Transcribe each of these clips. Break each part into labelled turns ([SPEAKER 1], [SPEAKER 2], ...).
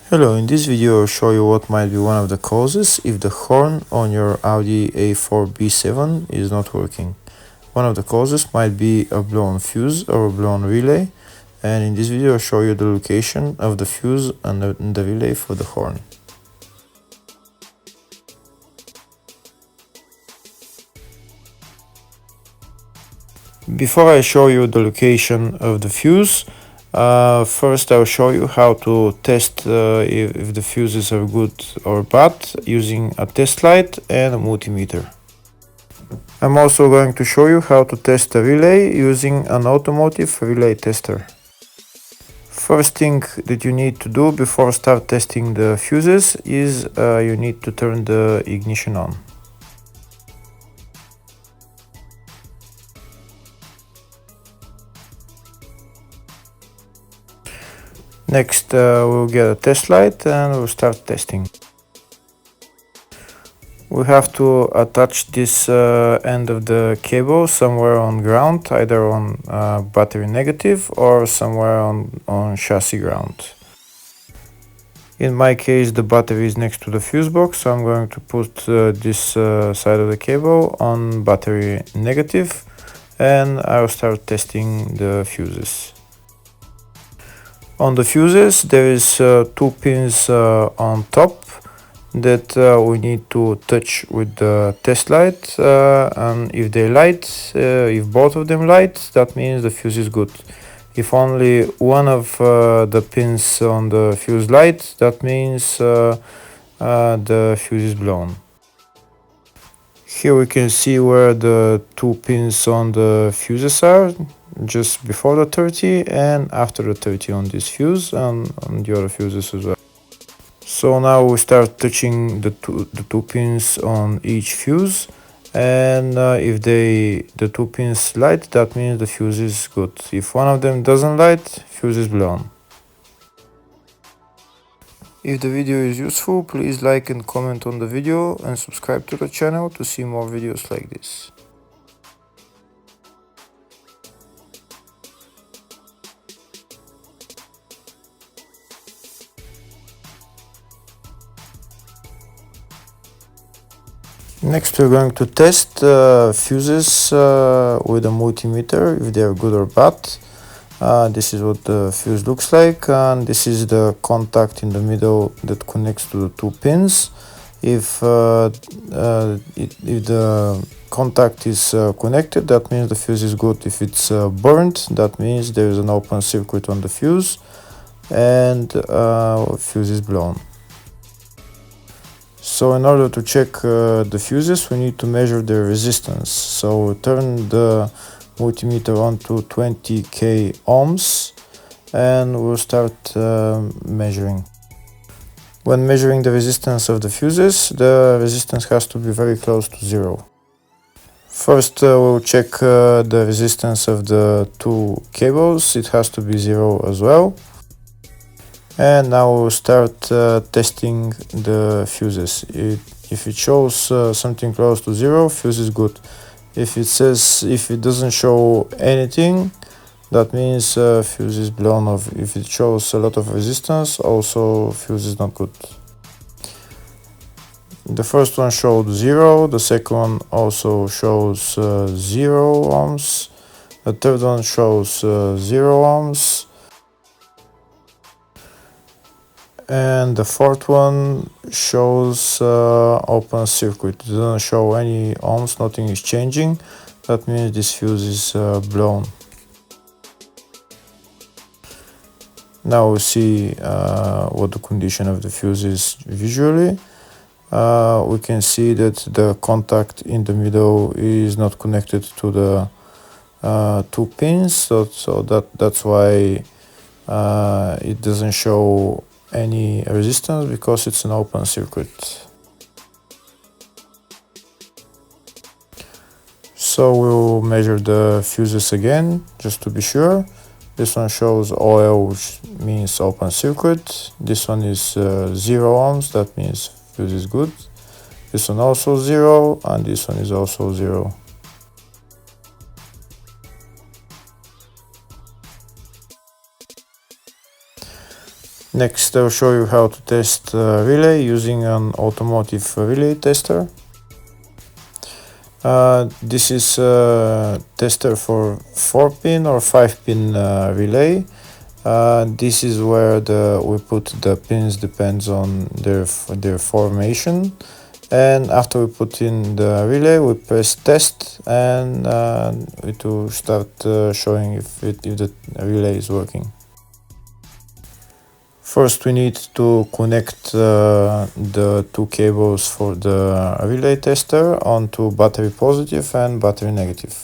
[SPEAKER 1] Hello, in this video I'll show you what might be one of the causes if the horn on your Audi A4 B7 is not working. One of the causes might be a blown fuse or a blown relay, and in this video I'll show you the location of the fuse and the relay for the horn. Before I show you the location of the fuse, first I'll show you how to test if the fuses are good or bad using a test light and a multimeter. I'm also going to show you how to test a relay using an automotive relay tester. First thing that you need to do before start testing the fuses is you need to turn the ignition on. Next, we'll get a test light and we'll start testing. We have to attach this end of the cable somewhere on ground, either on battery negative or somewhere on chassis ground. In my case, the battery is next to the fuse box, so I'm going to put this side of the cable on battery negative, and I'll start testing the fuses. On the fuses, there is two pins on top that we need to touch with the test light, and if they light, if both of them light, that means the fuse is good. If only one of the pins on the fuse light, that means the fuse is blown. Here we can see where the two pins on the fuses are, just before the 30 and after the 30 on this fuse and on the other fuses as well. So now we start touching the two pins on each fuse, and if the two pins light, that means the fuse is good. If one of them doesn't light, fuse is blown. If the video is useful, please like and comment on the video and subscribe to the channel to see more videos like this. Next, we're going to test fuses with a multimeter, if they are good or bad. This is what the fuse looks like, and this is the contact in the middle that connects to the two pins. If the contact is connected, that means the fuse is good. If it's burnt, that means there is an open circuit on the fuse and fuse is blown. So in order to check the fuses, we need to measure the resistance. So turn the multimeter on to 20k ohms and we'll start measuring. When measuring the resistance of the fuses, the resistance has to be very close to zero. First we'll check the resistance of the two cables. It has to be zero as well. And now we'll start testing the fuses. If it shows something close to zero, fuse is good. If it doesn't show anything, that means fuse is blown off. If it shows a lot of resistance, also fuse is not good. The first one showed 0, the second one also shows 0 ohms, the third one shows 0 ohms, and the fourth one shows open circuit. It doesn't show any ohms, nothing is changing. That means this fuse is blown. Now we see what the condition of the fuse is visually. We can see that the contact in the middle is not connected to the two pins, so that's why it doesn't show any resistance, because it's an open circuit. So we'll measure the fuses again just to be sure. This one shows OL, which means open circuit. This one is 0 ohms, that means fuse is good. This one also 0, and this one is also 0. Next, I'll show you how to test relay using an automotive relay tester. This is a tester for 4-pin or 5-pin relay. This is where we put the pins, depends on their formation. And after we put in the relay, we press test, and it will start showing if the relay is working. First, we need to connect the two cables for the relay tester onto battery positive and battery negative.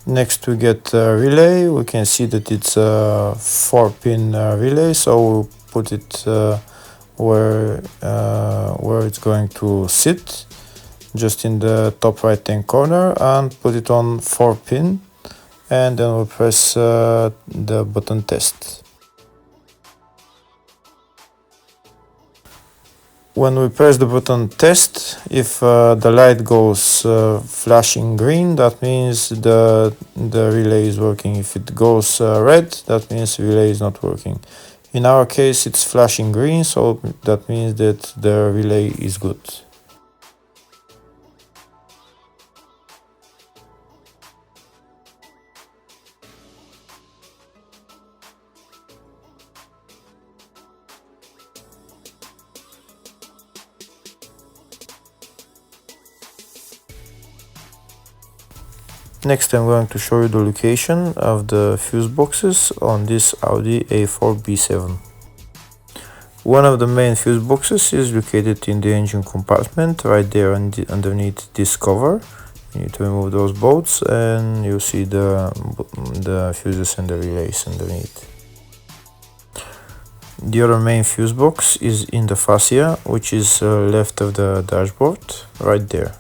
[SPEAKER 1] Next, we get a relay. We can see that it's a 4-pin relay, so we'll put it where it's going to sit, just in the top right hand corner, and put it on 4-pin, and then we'll press the button test. When we press the button test, if the light goes flashing green, that means the relay is working. If it goes red, that means the relay is not working. In our case, it's flashing green, so that means that the relay is good. Next, I'm going to show you the location of the fuse boxes on this Audi A4 B7. One of the main fuse boxes is located in the engine compartment, right there underneath this cover. You need to remove those bolts, and you'll see the fuses and the relays underneath. The other main fuse box is in the fascia, which is left of the dashboard, right there.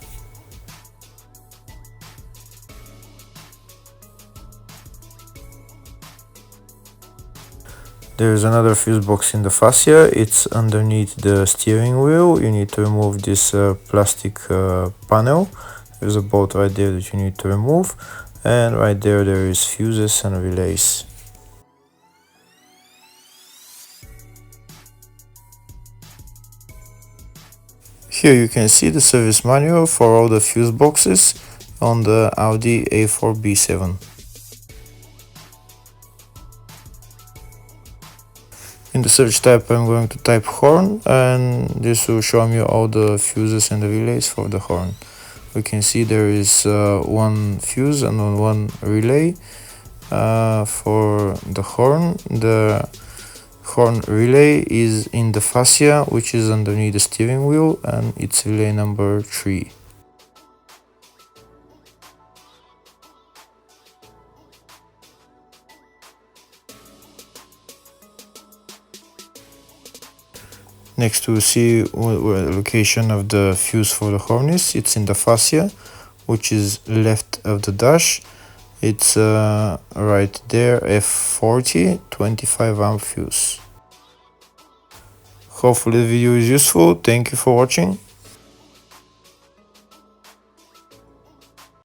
[SPEAKER 1] There is another fuse box in the fascia. It's underneath the steering wheel. You need to remove this plastic panel. There's a bolt right there that you need to remove, and right there is fuses and relays. Here you can see the service manual for all the fuse boxes on the Audi A4 B7. In the search tab, I'm going to type horn, and this will show me all the fuses and the relays for the horn. We can see there is one fuse and one relay for the horn. The horn relay is in the fascia, which is underneath the steering wheel, and it's relay number 3. Next, we'll see where the location of the fuse for the horn is. It's in the fascia, which is left of the dash. It's right there, F40 25 amp fuse. Hopefully the video is useful. Thank you for watching.